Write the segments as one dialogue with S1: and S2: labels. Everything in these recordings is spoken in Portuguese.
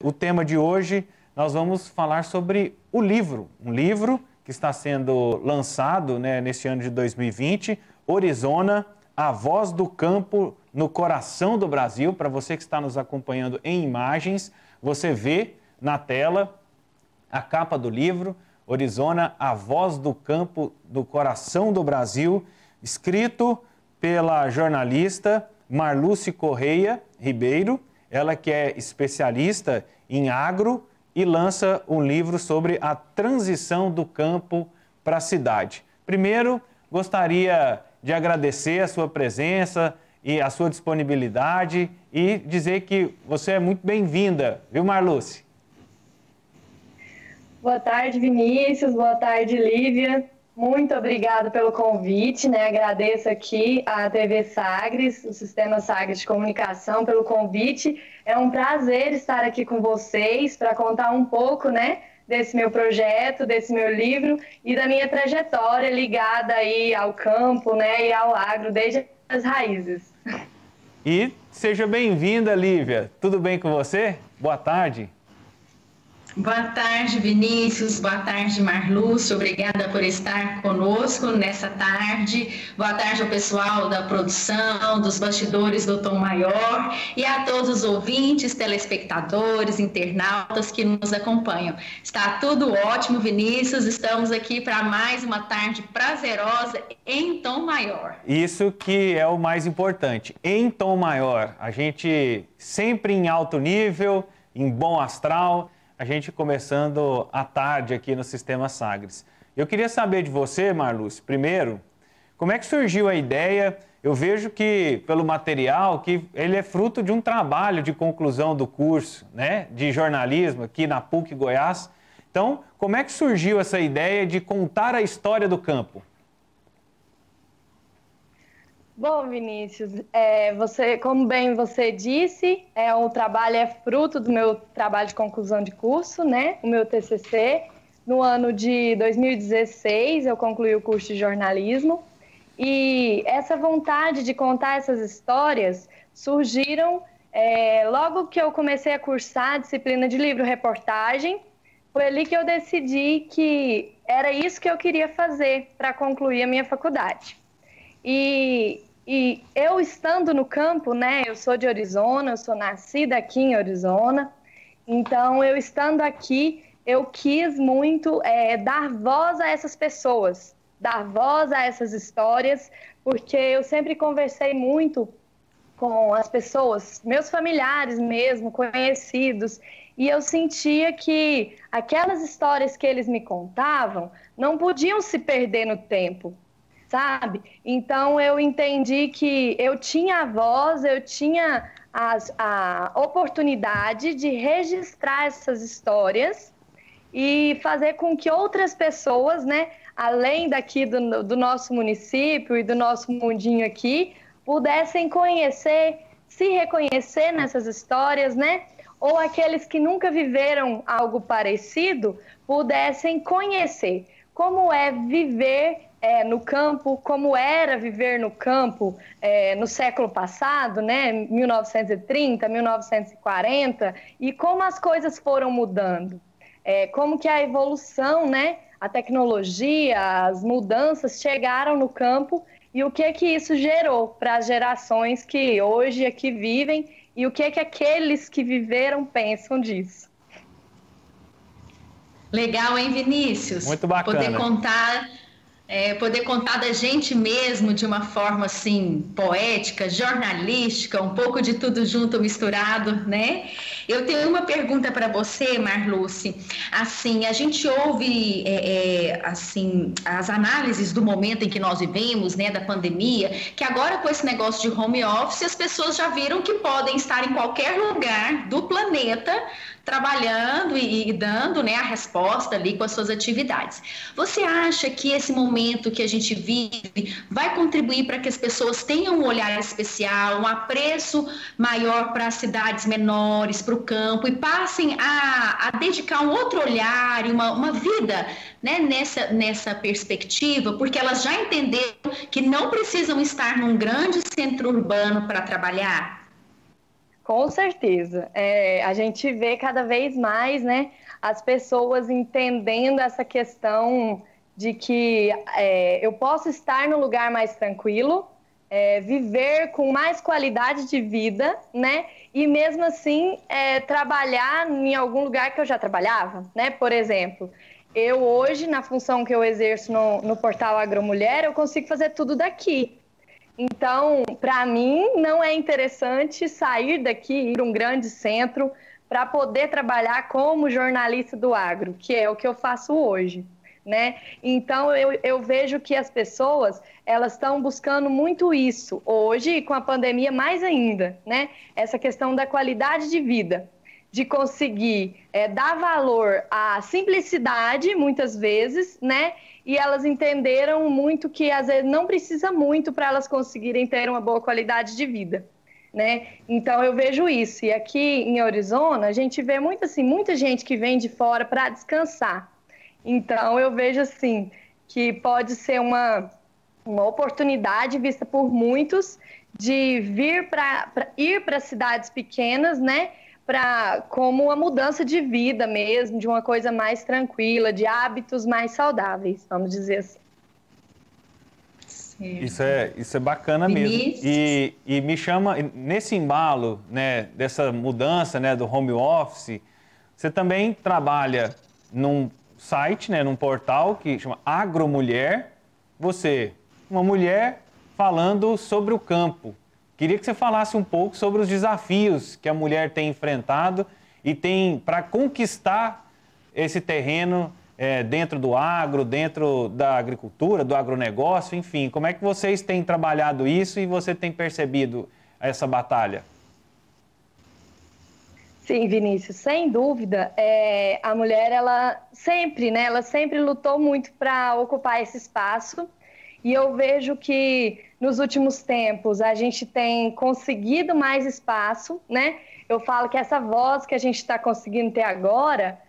S1: O tema de hoje, nós vamos falar sobre o livro, um livro que está sendo lançado, nesse ano de 2020, Orizona, a voz do campo no coração do Brasil. Para você que está nos acompanhando em imagens, você vê na tela a capa do livro, Orizona, a voz do campo do coração do Brasil, escrito pela jornalista Marluce Correia Ribeiro, ela que é especialista em agro e lança um livro sobre a transição do campo para a cidade. Primeiro, gostaria de agradecer a sua presença e a sua disponibilidade e dizer que você é muito bem-vinda, viu, Marluce?
S2: Boa tarde, Vinícius. Boa tarde, Lívia. Muito obrigada pelo convite, Agradeço aqui à TV Sagres, o Sistema Sagres de Comunicação, pelo convite. É um prazer estar aqui com vocês para contar um pouco, desse meu projeto, desse meu livro e da minha trajetória ligada aí ao campo, e ao agro desde as raízes.
S1: E seja bem-vinda, Lívia. Tudo bem com você? Boa tarde.
S3: Boa tarde, Vinícius. Boa tarde, Marluce. Obrigada por estar conosco nessa tarde. Boa tarde ao pessoal da produção, dos bastidores do Tom Maior e a todos os ouvintes, telespectadores, internautas que nos acompanham. Está tudo ótimo, Vinícius. Estamos aqui para mais uma tarde prazerosa em Tom Maior.
S1: Isso que é o mais importante. Em Tom Maior, a gente sempre em alto nível, em bom astral. A gente começando à tarde aqui no Sistema Sagres. Eu queria saber de você, Marluce, primeiro, como é que surgiu a ideia? Eu vejo que, pelo material, que ele é fruto de um trabalho de conclusão do curso, de jornalismo aqui na PUC Goiás. Então, como é que surgiu essa ideia de contar a história do campo?
S2: Bom, Vinícius, como bem você disse, o trabalho é fruto do meu trabalho de conclusão de curso, o meu TCC. No ano de 2016, eu concluí o curso de jornalismo e essa vontade de contar essas histórias surgiram logo que eu comecei a cursar a disciplina de livro-reportagem. Foi ali que eu decidi que era isso que eu queria fazer para concluir a minha faculdade. E eu estando no campo, eu sou de Orizona, eu sou nascida aqui em Orizona, então eu estando aqui, eu quis muito dar voz a essas pessoas, dar voz a essas histórias, porque eu sempre conversei muito com as pessoas, meus familiares mesmo, conhecidos, e eu sentia que aquelas histórias que eles me contavam não podiam se perder no tempo. Sabe? Então eu entendi que eu tinha a voz, eu tinha a oportunidade de registrar essas histórias e fazer com que outras pessoas, além daqui do nosso município e do nosso mundinho aqui, pudessem conhecer, se reconhecer nessas histórias, ou aqueles que nunca viveram algo parecido, pudessem conhecer como é viver no campo, como era viver no campo no século passado, 1930, 1940, e como as coisas foram mudando. Como que a evolução, a tecnologia, as mudanças chegaram no campo e o que isso gerou para as gerações que hoje aqui vivem e o que aqueles que viveram pensam disso.
S3: Legal, hein, Vinícius?
S1: Muito bacana.
S3: Poder contar da gente mesmo de uma forma assim poética, jornalística, um pouco de tudo junto, misturado, Eu tenho uma pergunta para você, Marluce. Assim, a gente ouve assim as análises do momento em que nós vivemos, da pandemia, que agora com esse negócio de home office as pessoas já viram que podem estar em qualquer lugar do planeta trabalhando e dando a resposta ali com as suas atividades. Você acha que esse momento que a gente vive vai contribuir para que as pessoas tenham um olhar especial, um apreço maior para as cidades menores, para o campo e passem a dedicar um outro olhar e uma vida nessa perspectiva, porque elas já entenderam que não precisam estar num grande centro urbano para trabalhar?
S2: Com certeza. A gente vê cada vez mais, né, as pessoas entendendo essa questão de que eu posso estar num lugar mais tranquilo, viver com mais qualidade de vida, né, e mesmo assim trabalhar em algum lugar que eu já trabalhava, né, por exemplo. Eu hoje, na função que eu exerço no Portal Agromulher, eu consigo fazer tudo daqui. Então, para mim, não é interessante sair daqui, ir para um grande centro, para poder trabalhar como jornalista do agro, que é o que eu faço hoje, né? Então, eu vejo que as pessoas, elas estão buscando muito isso, hoje, e com a pandemia mais ainda, né? Essa questão da qualidade de vida, de conseguir dar valor à simplicidade, muitas vezes, né? E elas entenderam muito que, às vezes, não precisa muito para elas conseguirem ter uma boa qualidade de vida, né? Então, eu vejo isso. E aqui em Arizona, a gente vê muito, assim, muita gente que vem de fora para descansar. Então, eu vejo, assim, que pode ser uma oportunidade vista por muitos de ir para cidades pequenas, né? Como uma mudança de vida mesmo, de uma coisa mais tranquila, de hábitos mais saudáveis, vamos dizer assim.
S1: Isso é bacana mesmo. E me chama, nesse embalo, né, dessa mudança, né, do home office, você também trabalha num site, né, num portal que chama Agromulher. Você, uma mulher falando sobre o campo. Queria que você falasse um pouco sobre os desafios que a mulher tem enfrentado e tem para conquistar esse terreno dentro do agro, dentro da agricultura, do agronegócio, enfim. Como é que vocês têm trabalhado isso e você tem percebido essa batalha?
S2: Sim, Vinícius, sem dúvida, a mulher, ela sempre lutou muito para ocupar esse espaço. E eu vejo que nos últimos tempos a gente tem conseguido mais espaço, né? Eu falo que essa voz que a gente está conseguindo ter agora,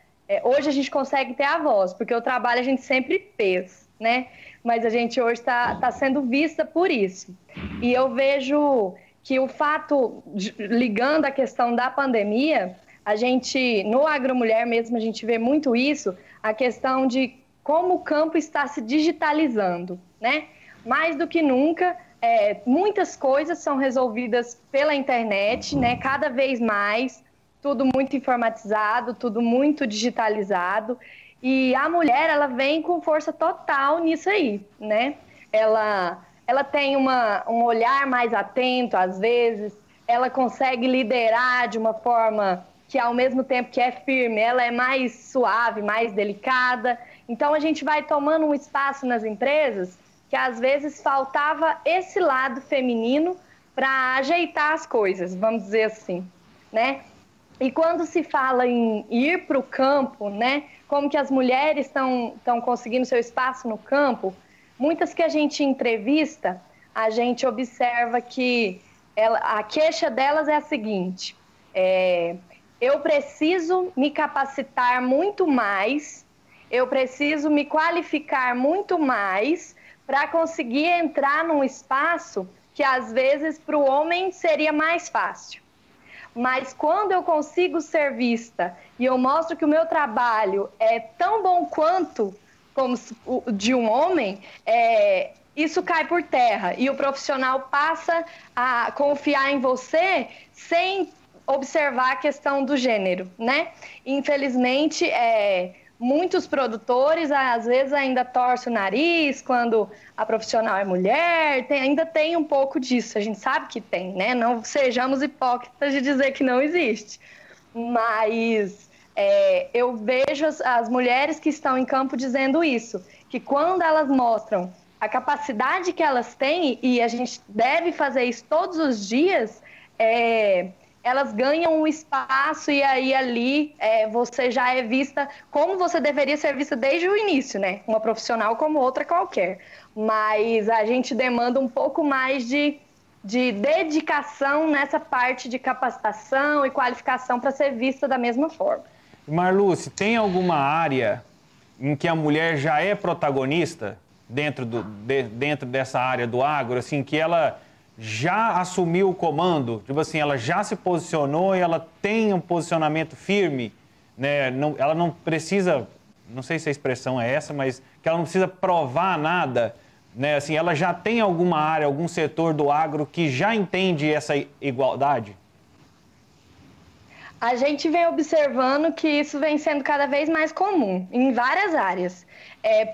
S2: hoje a gente consegue ter a voz, porque o trabalho a gente sempre fez, né? Mas a gente hoje está sendo vista por isso. E eu vejo que o fato, ligando a questão da pandemia, a gente, no Agromulher mesmo, a gente vê muito isso, a questão de como o campo está se digitalizando, né? Mais do que nunca, muitas coisas são resolvidas pela internet, né? Cada vez mais, tudo muito informatizado, tudo muito digitalizado. E a mulher, ela vem com força total nisso aí, né? Ela tem um olhar mais atento, às vezes, ela consegue liderar de uma forma que, ao mesmo tempo que é firme, ela é mais suave, mais delicada. Então, a gente vai tomando um espaço nas empresas que, às vezes, faltava esse lado feminino para ajeitar as coisas, vamos dizer assim, né? E quando se fala em ir para o campo, né? Como que as mulheres estão conseguindo seu espaço no campo, muitas que a gente entrevista, a gente observa que a queixa delas é a seguinte: eu preciso me capacitar muito mais, eu preciso me qualificar muito mais para conseguir entrar num espaço que, às vezes, para o homem seria mais fácil. Mas quando eu consigo ser vista e eu mostro que o meu trabalho é tão bom quanto como o de um homem, isso cai por terra e o profissional passa a confiar em você sem observar a questão do gênero, né? Infelizmente, muitos produtores, às vezes, ainda torcem o nariz quando a profissional é mulher, ainda tem um pouco disso, a gente sabe que tem, né? Não sejamos hipócritas de dizer que não existe. Mas eu vejo as mulheres que estão em campo dizendo isso, que quando elas mostram a capacidade que elas têm, e a gente deve fazer isso todos os dias, elas ganham um espaço e aí ali você já é vista como você deveria ser vista desde o início, né? Uma profissional como outra qualquer. Mas a gente demanda um pouco mais de dedicação nessa parte de capacitação e qualificação para ser vista da mesma forma.
S1: Marluce, tem alguma área em que a mulher já é protagonista dentro dessa área do agro, assim, que ela já assumiu o comando? Tipo assim, ela já se posicionou e ela tem um posicionamento firme, né? Não, ela não precisa, não sei se a expressão é essa, mas que ela não precisa provar nada, né? Assim, ela já tem alguma área, algum setor do agro que já entende essa igualdade?
S2: A gente vem observando que isso vem sendo cada vez mais comum em várias áreas.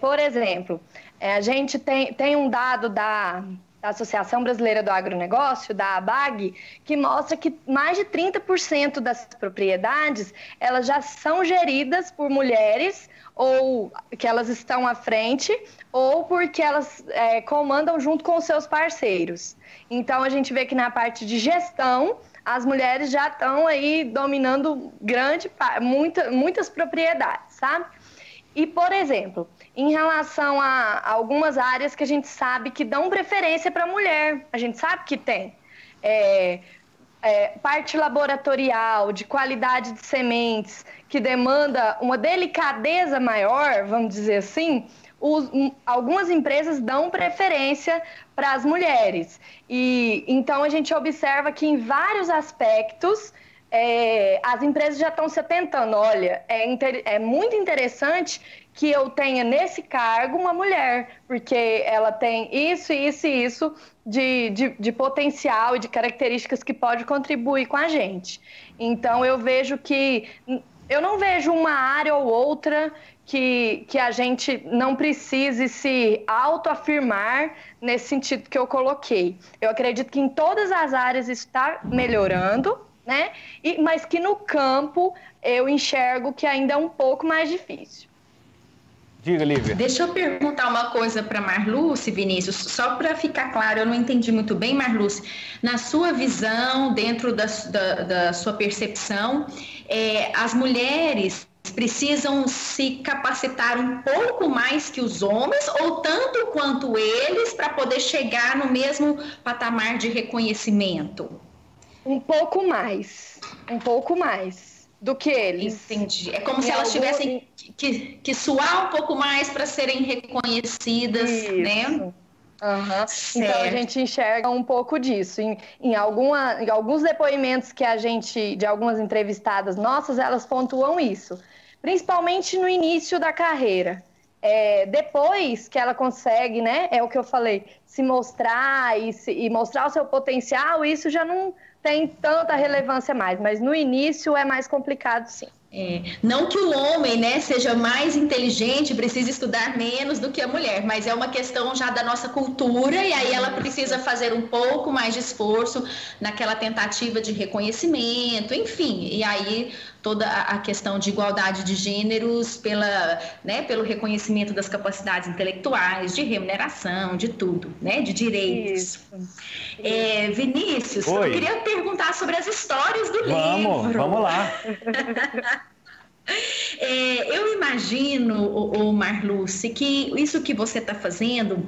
S2: Por exemplo, a gente tem um dado da Associação Brasileira do Agronegócio, da ABAG, que mostra que mais de 30% das propriedades elas já são geridas por mulheres, ou que elas estão à frente, ou porque elas comandam junto com os seus parceiros. Então, a gente vê que na parte de gestão, as mulheres já estão aí dominando muitas propriedades, sabe? E, por exemplo, em relação a algumas áreas que a gente sabe que dão preferência para a mulher, a gente sabe que tem parte laboratorial, de qualidade de sementes, que demanda uma delicadeza maior, vamos dizer assim, algumas empresas dão preferência para as mulheres. E então a gente observa que em vários aspectos as empresas já estão se atentando. Olha, é muito interessante que eu tenha nesse cargo uma mulher, porque ela tem isso, isso e isso de potencial e de características que pode contribuir com a gente. Então eu vejo que eu não vejo uma área ou outra que a gente não precise se autoafirmar nesse sentido que eu coloquei. Eu acredito que em todas as áreas isso está melhorando, né? Mas que no campo eu enxergo que ainda é um pouco mais difícil.
S1: Diga, Lívia.
S3: Deixa eu perguntar uma coisa para Marluce, Vinícius, só para ficar claro, eu não entendi muito bem, Marluce. Na sua visão, dentro da sua percepção, as mulheres precisam se capacitar um pouco mais que os homens, ou tanto quanto eles, para poder chegar no mesmo patamar de reconhecimento?
S2: Um pouco mais do que eles.
S3: Entendi. É como se elas tivessem que suar um pouco mais para serem reconhecidas,
S2: isso,
S3: né?
S2: Uhum. Então a gente enxerga um pouco disso. Em alguns depoimentos que de algumas entrevistadas nossas, elas pontuam isso. Principalmente no início da carreira. Depois que ela consegue, né? É o que eu falei, se mostrar e mostrar o seu potencial, isso já não tem tanta relevância mais, mas no início é mais complicado, sim.
S3: Não que o homem, né, seja mais inteligente, precise estudar menos do que a mulher, mas é uma questão já da nossa cultura, e aí ela precisa fazer um pouco mais de esforço naquela tentativa de reconhecimento, enfim, e aí toda a questão de igualdade de gêneros pelo reconhecimento das capacidades intelectuais, de remuneração, de tudo, né, de direitos. Vinícius,
S1: Oi.
S3: eu queria perguntar sobre as histórias do livro.
S1: Vamos lá.
S3: Eu imagino, Marluce, que isso que você está fazendo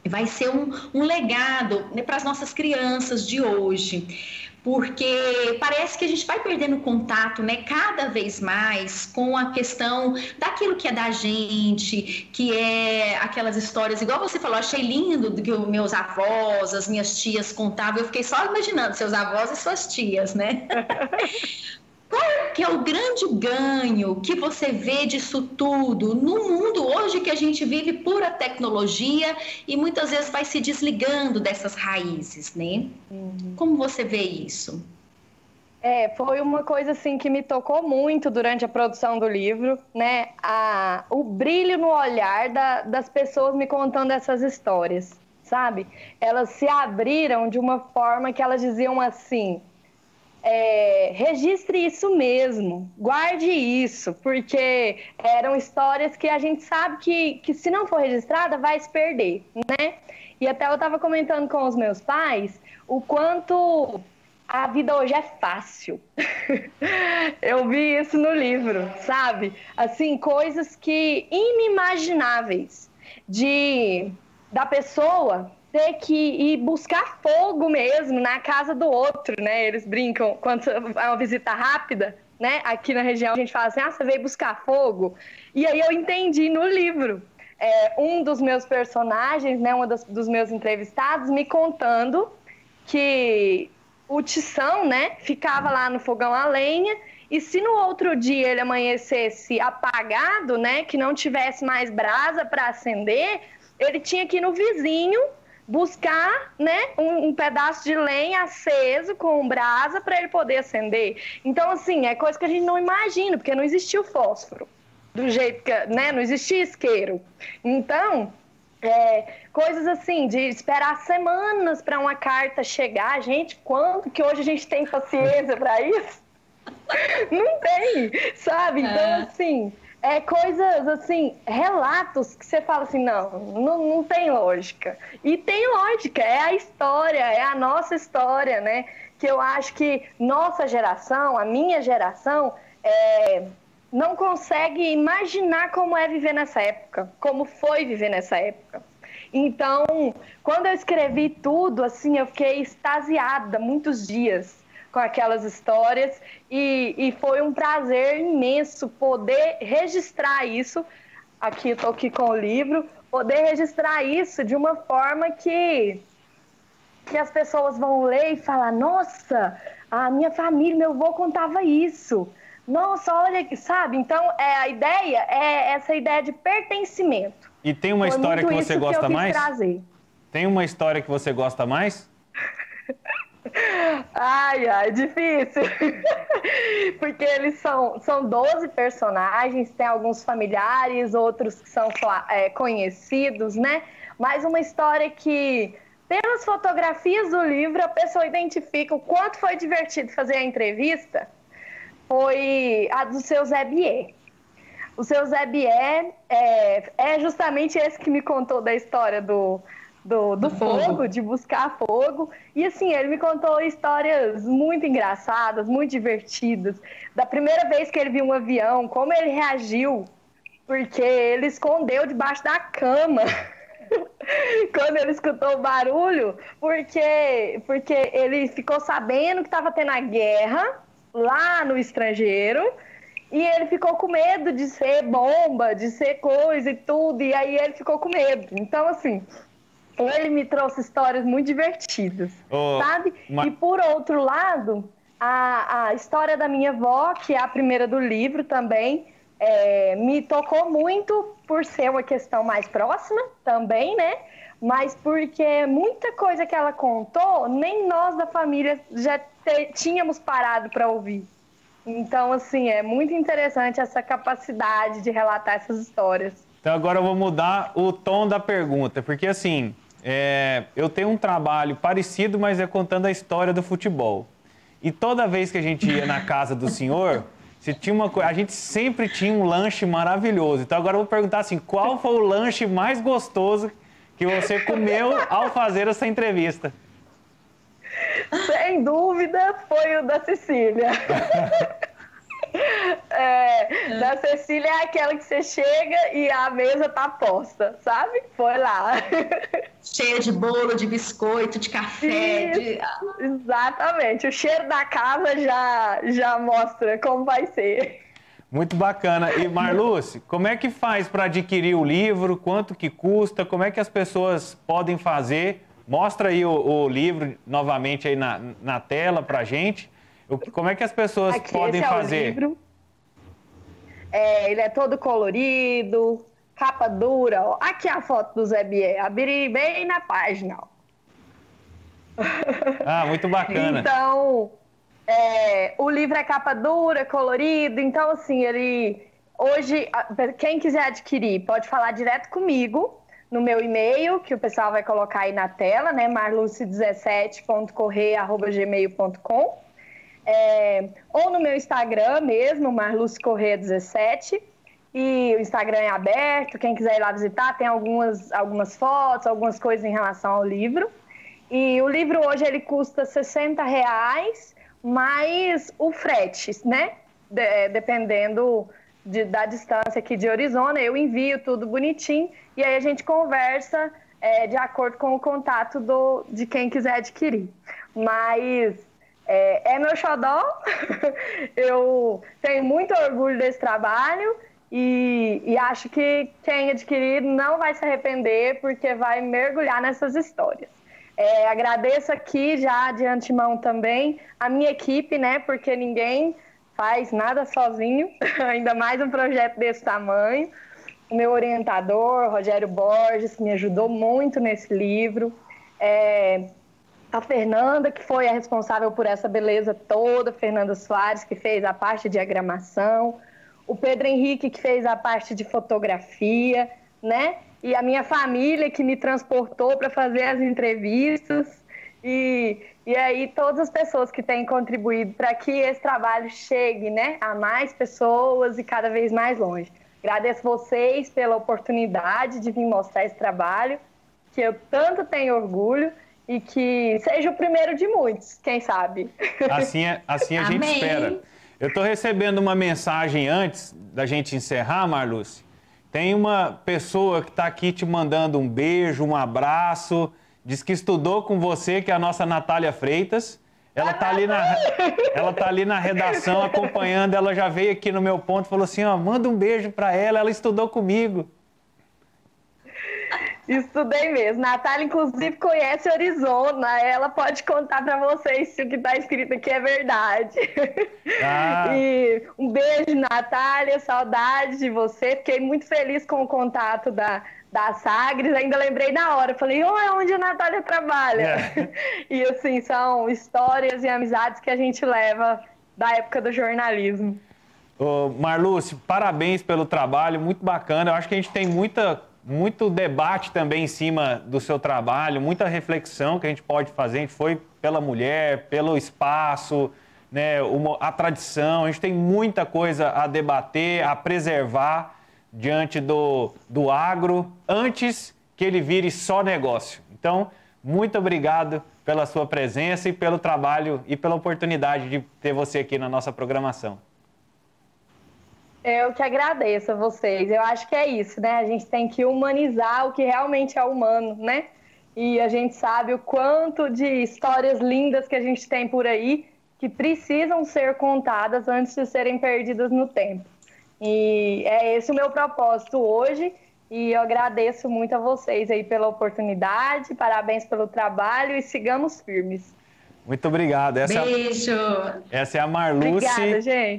S3: vai ser um legado, né, para as nossas crianças de hoje, porque parece que a gente vai perdendo contato, né, cada vez mais com a questão daquilo que é da gente, que é aquelas histórias, igual você falou, achei lindo do que os meus avós, as minhas tias contavam, eu fiquei só imaginando seus avós e suas tias, né? Qual que é o grande ganho que você vê disso tudo no mundo hoje que a gente vive pura tecnologia e muitas vezes vai se desligando dessas raízes, né? Como você vê isso?
S2: Foi uma coisa assim que me tocou muito durante a produção do livro, né? O brilho no olhar das pessoas me contando essas histórias, sabe? Elas se abriram de uma forma que elas diziam assim: registre isso mesmo, guarde isso, porque eram histórias que a gente sabe que se não for registrada vai se perder, né? E até eu estava comentando com os meus pais o quanto a vida hoje é fácil. Eu vi isso no livro, sabe? Assim, coisas que inimagináveis da pessoa ter que ir buscar fogo mesmo na casa do outro, né? Eles brincam quando é uma visita rápida, né? Aqui na região a gente fala assim: você veio buscar fogo? E aí eu entendi no livro. Um dos meus personagens, né? Dos meus entrevistados me contando que o tição, né, ficava lá no fogão a lenha, e se no outro dia ele amanhecesse apagado, né, que não tivesse mais brasa para acender, ele tinha que ir no vizinho buscar, né, um pedaço de lenha aceso com brasa para ele poder acender. Então, assim, é coisa que a gente não imagina, porque não existia o fósforo, do jeito que, né, não existia isqueiro. Então, coisas assim, de esperar semanas para uma carta chegar. Gente, quanto que hoje a gente tem paciência para isso? Não tem, sabe? Então, assim, coisas assim, relatos que você fala assim, não tem lógica. E tem lógica, é a história, é a nossa história, né? Que eu acho que nossa geração, a minha geração, não consegue imaginar como é viver nessa época, como foi viver nessa época. Então, quando eu escrevi tudo, assim, eu fiquei extasiada muitos dias com aquelas histórias e foi um prazer imenso poder registrar isso. Aqui, eu estou aqui com o livro, poder registrar isso de uma forma que as pessoas vão ler e falar, nossa, a minha família, meu avô contava isso. Nossa, olha, sabe? Então, a ideia é essa ideia de pertencimento.
S1: E tem uma história que você gosta mais? Tem uma história que você gosta mais?
S2: Ai, difícil. Porque eles são 12 personagens, tem alguns familiares, outros que são conhecidos, né? Mas uma história que, pelas fotografias do livro, a pessoa identifica o quanto foi divertido fazer a entrevista, foi a do seu Zé Bié. O seu Zé Bié é justamente esse que me contou da história do fogo, de buscar fogo. E assim, ele me contou histórias muito engraçadas, muito divertidas. Da primeira vez que ele viu um avião, como ele reagiu, porque ele escondeu debaixo da cama quando ele escutou o barulho, porque ele ficou sabendo que estava tendo a guerra lá no estrangeiro. E ele ficou com medo de ser bomba, de ser coisa e tudo. E aí ele ficou com medo. Então, assim, ele me trouxe histórias muito divertidas, sabe? E por outro lado, a história da minha avó, que é a primeira do livro também, me tocou muito por ser uma questão mais próxima também, né? Mas porque muita coisa que ela contou, nem nós da família já tínhamos parado para ouvir. Então, assim, é muito interessante essa capacidade de relatar essas histórias.
S1: Então, agora eu vou mudar o tom da pergunta, porque, assim, eu tenho um trabalho parecido, mas é contando a história do futebol. E toda vez que a gente ia na casa do senhor, a gente sempre tinha um lanche maravilhoso. Então, agora eu vou perguntar, assim, qual foi o lanche mais gostoso que você comeu ao fazer essa entrevista?
S2: Sem dúvida, foi o da Cecília. Da Cecília é aquela que você chega e a mesa tá posta, sabe? Foi lá.
S3: Cheia de bolo, de biscoito, de café.
S2: Exatamente. O cheiro da casa já mostra como vai ser.
S1: Muito bacana. E, Marluce, como é que faz para adquirir o livro? Quanto que custa? Como é que as pessoas podem fazer? Mostra aí o livro novamente aí na tela pra gente. Como é que as pessoas podem fazer?
S2: O livro. Ele é todo colorido, capa dura. Ó. Aqui a foto do Zé Bié. Abri bem na página. Ó.
S1: Ah, muito bacana.
S2: Então, o livro é capa dura, colorido. Então, assim, hoje, quem quiser adquirir, pode falar direto comigo. No meu e-mail, que o pessoal vai colocar aí na tela, né? marluce17.correia@gmail.com. Ou no meu Instagram mesmo, marlucecorreia17. E o Instagram é aberto, quem quiser ir lá visitar, tem algumas fotos, algumas coisas em relação ao livro. E o livro hoje ele custa R$60, mais o frete, né? Dependendo da distância aqui de Orizona, eu envio tudo bonitinho e aí a gente conversa de acordo com o contato de quem quiser adquirir. Mas é meu xodó, eu tenho muito orgulho desse trabalho e acho que quem adquirir não vai se arrepender porque vai mergulhar nessas histórias. Agradeço aqui já de antemão também a minha equipe, né? Porque ninguém faz nada sozinho, ainda mais um projeto desse tamanho. O meu orientador, Rogério Borges, que me ajudou muito nesse livro. A Fernanda, que foi a responsável por essa beleza toda, Fernanda Soares, que fez a parte de diagramação. O Pedro Henrique, que fez a parte de fotografia, né? E a minha família, que me transportou para fazer as entrevistas. E aí todas as pessoas que têm contribuído para que esse trabalho chegue, né, a mais pessoas e cada vez mais longe. Agradeço vocês pela oportunidade de vir mostrar esse trabalho, que eu tanto tenho orgulho e que seja o primeiro de muitos, quem sabe.
S1: Assim a gente espera. Eu estou recebendo uma mensagem antes da gente encerrar, Marluce. Tem uma pessoa que está aqui te mandando um beijo, um abraço, diz que estudou com você, que é a nossa Natália Freitas. Ela está ali na redação acompanhando, ela já veio aqui no meu ponto e falou assim, ó, manda um beijo para ela estudou comigo.
S2: Estudei mesmo. Natália, inclusive, conhece Arizona. Ela pode contar para vocês se o que está escrito aqui é verdade. E um beijo, Natália. Saudade de você. Fiquei muito feliz com o contato da Sagres. Ainda lembrei na hora. Falei, é onde a Natália trabalha. E, assim, são histórias e amizades que a gente leva da época do jornalismo.
S1: Marluce, parabéns pelo trabalho. Muito bacana. Eu acho que a gente tem muito debate também em cima do seu trabalho, muita reflexão que a gente pode fazer. A gente foi pela mulher, pelo espaço, né, a tradição. A gente tem muita coisa a debater, a preservar diante do agro, antes que ele vire só negócio. Então, muito obrigado pela sua presença e pelo trabalho e pela oportunidade de ter você aqui na nossa programação.
S2: Eu que agradeço a vocês. Eu acho que é isso, né? A gente tem que humanizar o que realmente é humano, né? E a gente sabe o quanto de histórias lindas que a gente tem por aí que precisam ser contadas antes de serem perdidas no tempo. E é esse o meu propósito hoje. E eu agradeço muito a vocês aí pela oportunidade. Parabéns pelo trabalho e sigamos firmes.
S1: Muito obrigado.
S3: Beijo!
S1: Essa é a Marluce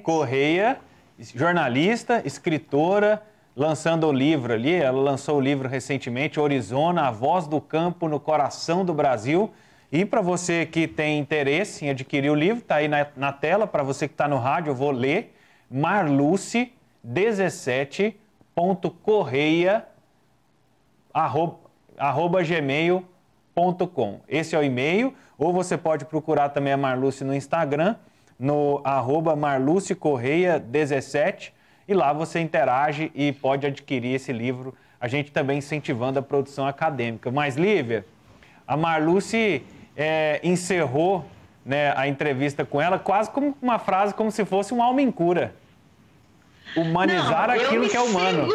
S1: Correia, jornalista, escritora, lançando o livro ali. Ela lançou o livro recentemente, Orizona, a voz do campo no coração do Brasil. E para você que tem interesse em adquirir o livro, está aí na tela. Para você que está no rádio, eu vou ler. marluce17.correia@gmail.com. Esse é o e-mail. Ou você pode procurar também a Marluce no Instagram, no @marlucecorreia17, e lá você interage e pode adquirir esse livro, a gente também incentivando a produção acadêmica. Mas, Lívia, a Marluce encerrou, né, a entrevista com ela quase como uma frase, como se fosse um alma em cura. Humanizar aquilo que é humano.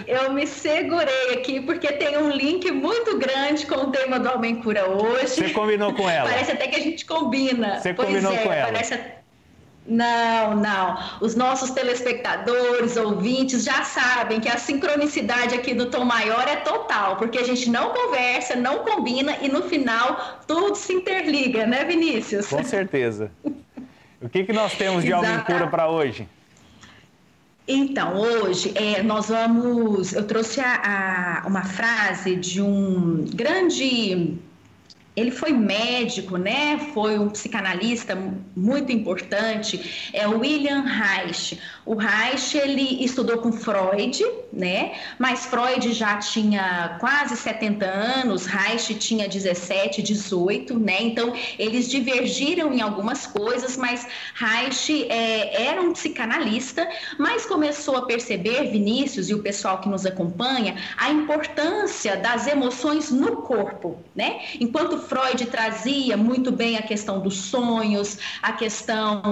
S3: Eu me segurei aqui, porque tem um link muito grande com o tema do Alma em Cura hoje.
S1: Você combinou com ela?
S3: Parece até que a gente combina.
S1: Você combinou com ela?
S3: Não. Os nossos telespectadores, ouvintes, já sabem que a sincronicidade aqui do Tom Maior é total, porque a gente não conversa, não combina e no final tudo se interliga, né, Vinícius?
S1: Com certeza. O que nós temos de Alma em Cura para hoje?
S3: Então, hoje eu trouxe uma frase de um grande... Ele foi médico, né? Foi um psicanalista muito importante, é o William Reich. O Reich, ele estudou com Freud, né? Mas Freud já tinha quase 70 anos, Reich tinha 17, 18, né? Então, eles divergiram em algumas coisas, mas Reich era um psicanalista, mas começou a perceber, Vinícius e o pessoal que nos acompanha, a importância das emoções no corpo, né? Enquanto Freud trazia muito bem a questão dos sonhos, a questão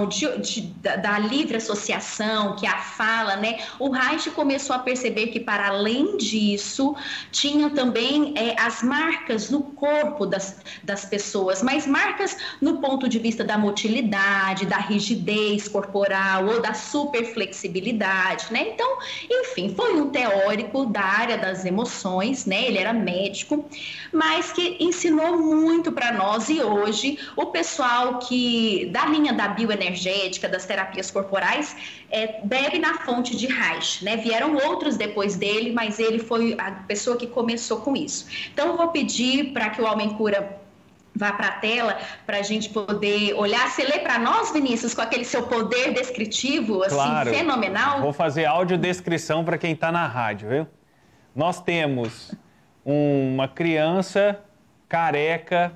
S3: da livre associação, que é a fala, né? O Reich começou a perceber que, para além disso, tinha também as marcas no corpo das pessoas, mas marcas no ponto de vista da motilidade, da rigidez corporal ou da superflexibilidade, né? Então, enfim, foi um teórico da área das emoções, né? Ele era médico, mas que ensinou muito para nós, e hoje o pessoal que da linha da bioenergética, das terapias corporais, bebe na fonte de Reich, né? Vieram outros depois dele, mas ele foi a pessoa que começou com isso. Então, eu vou pedir para que o Homem Cura vá para a tela, para a gente poder olhar. Você lê para nós, Vinícius, com aquele seu poder descritivo, assim, claro, fenomenal?
S1: Vou fazer audiodescrição para quem está na rádio, viu? Nós temos uma criança careca,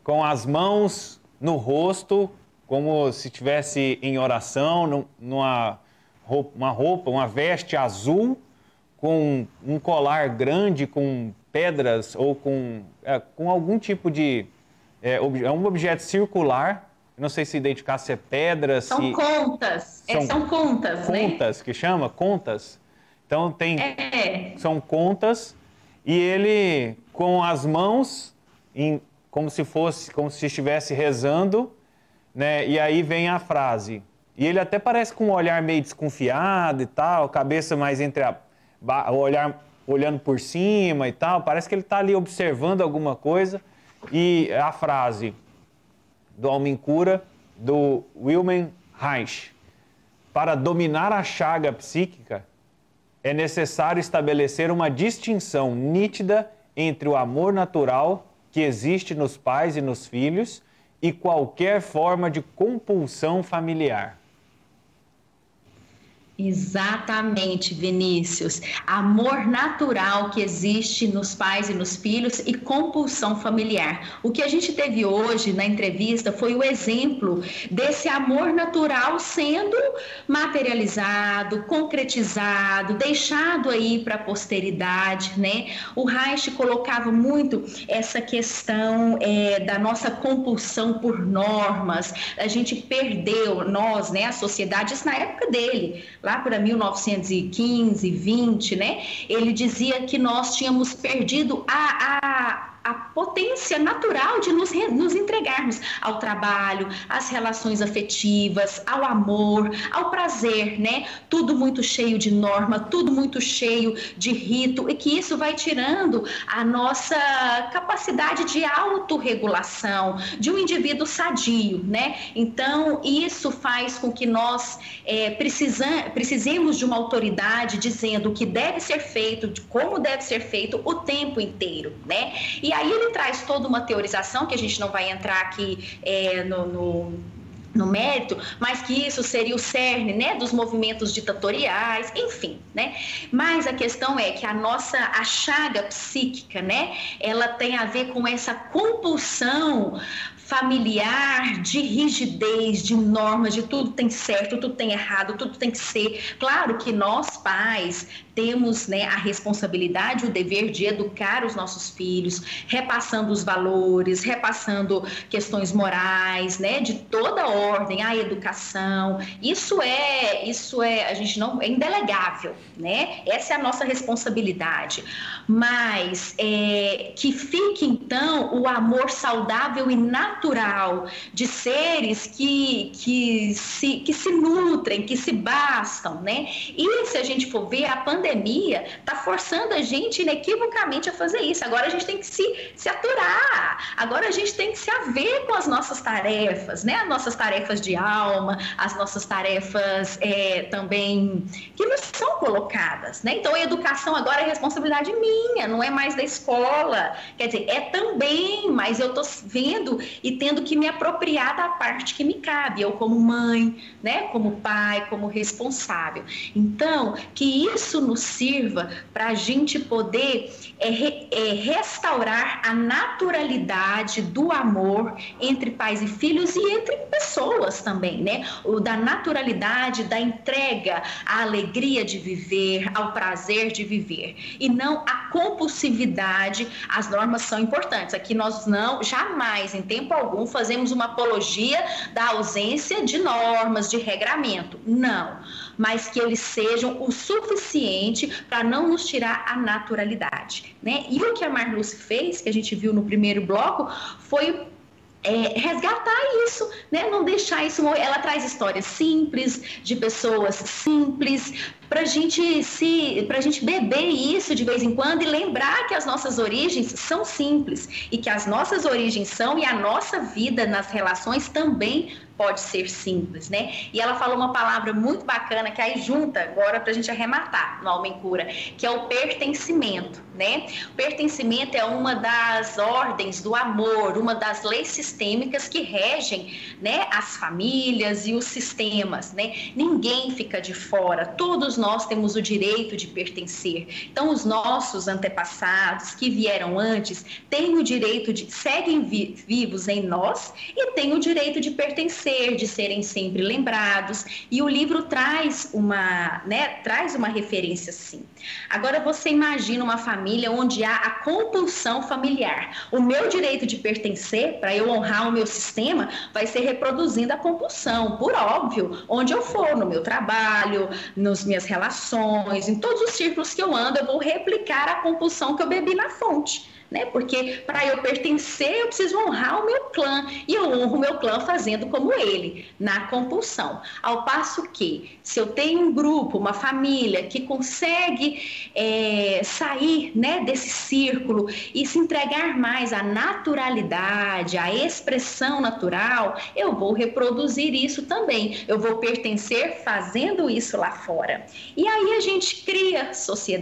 S1: com as mãos no rosto, como se estivesse em oração, uma veste azul, com um colar grande, com pedras ou com algum tipo de... É um objeto circular, não sei se identificar se é pedra,
S3: são contas, são contas, né?
S1: Contas, que chama? Contas. Então, são contas, e ele, com as mãos, como se estivesse rezando, né? E aí vem a frase. E ele até parece com um olhar meio desconfiado e tal, cabeça mais o olhar olhando por cima e tal, parece que ele está ali observando alguma coisa. E a frase do Homem Cura, do Wilhelm Reich: para dominar a chaga psíquica, é necessário estabelecer uma distinção nítida entre o amor natural que existe nos pais e nos filhos e qualquer forma de compulsão familiar.
S3: Exatamente, Vinícius. Amor natural que existe nos pais e nos filhos e compulsão familiar. O que a gente teve hoje na entrevista foi o exemplo desse amor natural sendo materializado, concretizado, deixado aí para a posteridade, né? O Reich colocava muito essa questão da nossa compulsão por normas. A gente perdeu, nós, né, a sociedade, isso na época dele, lá para 1915, 20, né? Ele dizia que nós tínhamos perdido a potência natural de nos entregarmos ao trabalho, às relações afetivas, ao amor, ao prazer, né? Tudo muito cheio de norma, tudo muito cheio de rito, e que isso vai tirando a nossa capacidade de autorregulação, de um indivíduo sadio, né? Então, isso faz com que nós precisemos de uma autoridade dizendo o que deve ser feito, de como deve ser feito o tempo inteiro, né? E aí ele traz toda uma teorização, que a gente não vai entrar aqui no mérito, mas que isso seria o cerne, né, dos movimentos ditatoriais, enfim, né? Mas a questão é que a chaga psíquica, né, ela tem a ver com essa compulsão familiar, de rigidez, de normas, de tudo tem certo, tudo tem errado, tudo tem que ser. Claro que nós, pais, temos, né, a responsabilidade, o dever de educar os nossos filhos, repassando os valores, repassando questões morais, né, de toda ordem, a educação. Isso a gente não é indelegável, né? Essa é a nossa responsabilidade. Mas que fique então o amor saudável e natural de seres que se nutrem, que se bastam, né? E se a gente for ver, a pandemia está forçando a gente inequivocamente a fazer isso. Agora a gente tem que se aturar, agora a gente tem que se haver com as nossas tarefas, né? As nossas tarefas de alma, as nossas tarefas também que nos são colocadas, né? Então a educação agora é responsabilidade minha, não é mais da escola. Quer dizer, é também, mas eu estou vendo e tendo que me apropriar da parte que me cabe, eu como mãe, né, como pai, como responsável. Então, que isso nos sirva para a gente poder restaurar a naturalidade do amor entre pais e filhos e entre pessoas também, né? O da naturalidade, da entrega, à alegria de viver, ao prazer de viver, e não a compulsividade. As normas são importantes. Aqui nós jamais, em tempo algum, fazemos uma apologia da ausência de normas, de regramento. Não, mas que eles sejam o suficiente para não nos tirar a naturalidade, né? E o que a Marluce fez, que a gente viu no primeiro bloco, foi resgatar isso, né? Não deixar isso morrer. Ela traz histórias simples, de pessoas simples, para a gente beber isso de vez em quando e lembrar que as nossas origens são simples e que as nossas origens são, e a nossa vida nas relações também pode ser simples, né? E ela falou uma palavra muito bacana que aí junta agora para a gente arrematar no Alma em Cura, que é o pertencimento, né? O pertencimento é uma das ordens do amor, uma das leis sistêmicas que regem, né, as famílias e os sistemas, né? Ninguém fica de fora, todos nós temos o direito de pertencer. Então, os nossos antepassados que vieram antes têm o direito seguem vivos em nós e têm o direito de pertencer, de serem sempre lembrados, e o livro traz uma referência assim. Agora você imagina uma família onde há a compulsão familiar. O meu direito de pertencer, para eu honrar o meu sistema, vai ser reproduzindo a compulsão, por óbvio, onde eu for, no meu trabalho, nas minhas relações, em todos os círculos que eu ando, eu vou replicar a compulsão que eu bebi na fonte, né? Porque para eu pertencer, eu preciso honrar o meu clã, e eu honro o meu clã fazendo como ele, na compulsão. Ao passo que, se eu tenho um grupo, uma família que consegue sair, né, desse círculo e se entregar mais à naturalidade, à expressão natural, eu vou reproduzir isso também. Eu vou pertencer fazendo isso lá fora. E aí a gente cria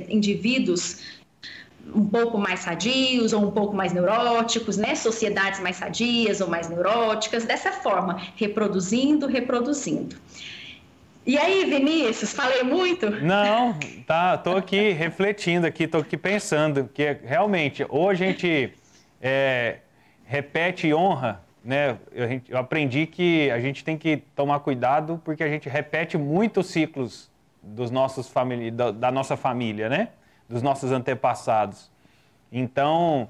S3: indivíduos um pouco mais sadios ou um pouco mais neuróticos, né? Sociedades mais sadias ou mais neuróticas, dessa forma, reproduzindo. E aí, Vinícius, falei muito?
S1: Não, tô aqui refletindo aqui, tô aqui pensando que realmente ou a gente repete e honra, né? Eu aprendi que a gente tem que tomar cuidado porque a gente repete muitos ciclos da nossa família, né? Dos nossos antepassados. Então,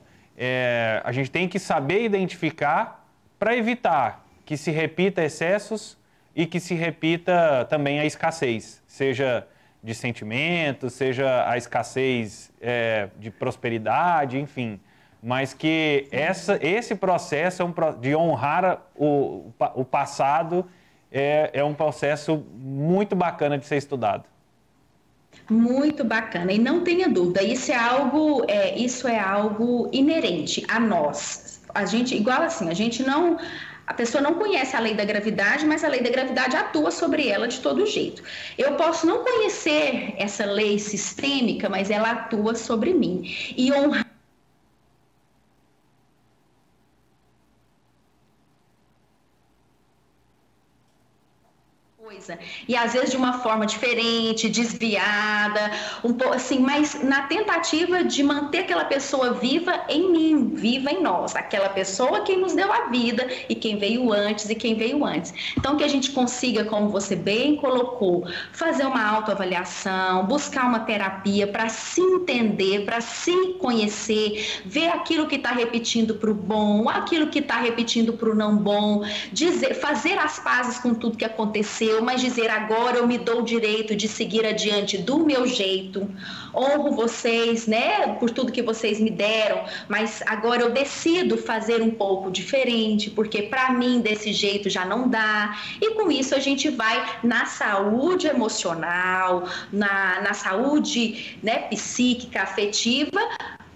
S1: a gente tem que saber identificar para evitar que se repita excessos e que se repita também a escassez, seja de sentimentos, seja a escassez de prosperidade, enfim. Mas que esse processo de honrar o passado é um processo muito bacana de ser estudado.
S3: Muito bacana, e não tenha dúvida, isso é algo inerente a nós. A gente, igual assim, a pessoa não conhece a lei da gravidade, mas a lei da gravidade atua sobre ela de todo jeito. Eu posso não conhecer essa lei sistêmica, mas ela atua sobre mim. E honrar e às vezes de uma forma diferente, desviada, um pouco assim, mas na tentativa de manter aquela pessoa viva em mim, viva em nós, aquela pessoa quem nos deu a vida e quem veio antes. Então que a gente consiga, como você bem colocou, fazer uma autoavaliação, buscar uma terapia para se entender, para se conhecer, ver aquilo que está repetindo para o bom, aquilo que está repetindo para o não bom, fazer as pazes com tudo que aconteceu, mas dizer agora eu me dou o direito de seguir adiante do meu jeito, honro vocês, né, por tudo que vocês me deram, mas agora eu decido fazer um pouco diferente, porque para mim desse jeito já não dá. E com isso a gente vai na saúde emocional, na saúde, né, psíquica, afetiva,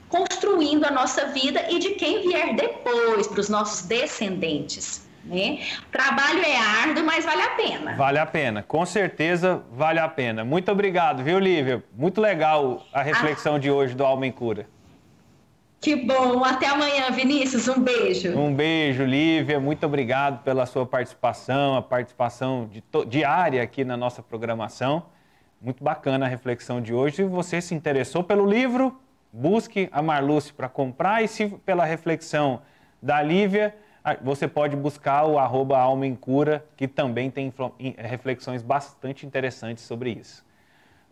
S3: construindo a nossa vida e de quem vier depois, para os nossos descendentes. Né? O trabalho é árduo, mas vale a pena.
S1: Vale a pena, com certeza vale a pena. Muito obrigado, viu, Lívia? Muito legal a reflexão de hoje do Alma em Cura.
S3: Que bom. Até amanhã, Vinícius. Um beijo.
S1: Um beijo, Lívia. Muito obrigado pela sua participação, a participação diária aqui na nossa programação. Muito bacana a reflexão de hoje. Se você se interessou pelo livro, busque a Marluce para comprar. E se pela reflexão da Lívia, você pode buscar o @almaemcura, que também tem reflexões bastante interessantes sobre isso.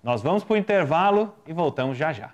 S1: Nós vamos para o intervalo e voltamos já já.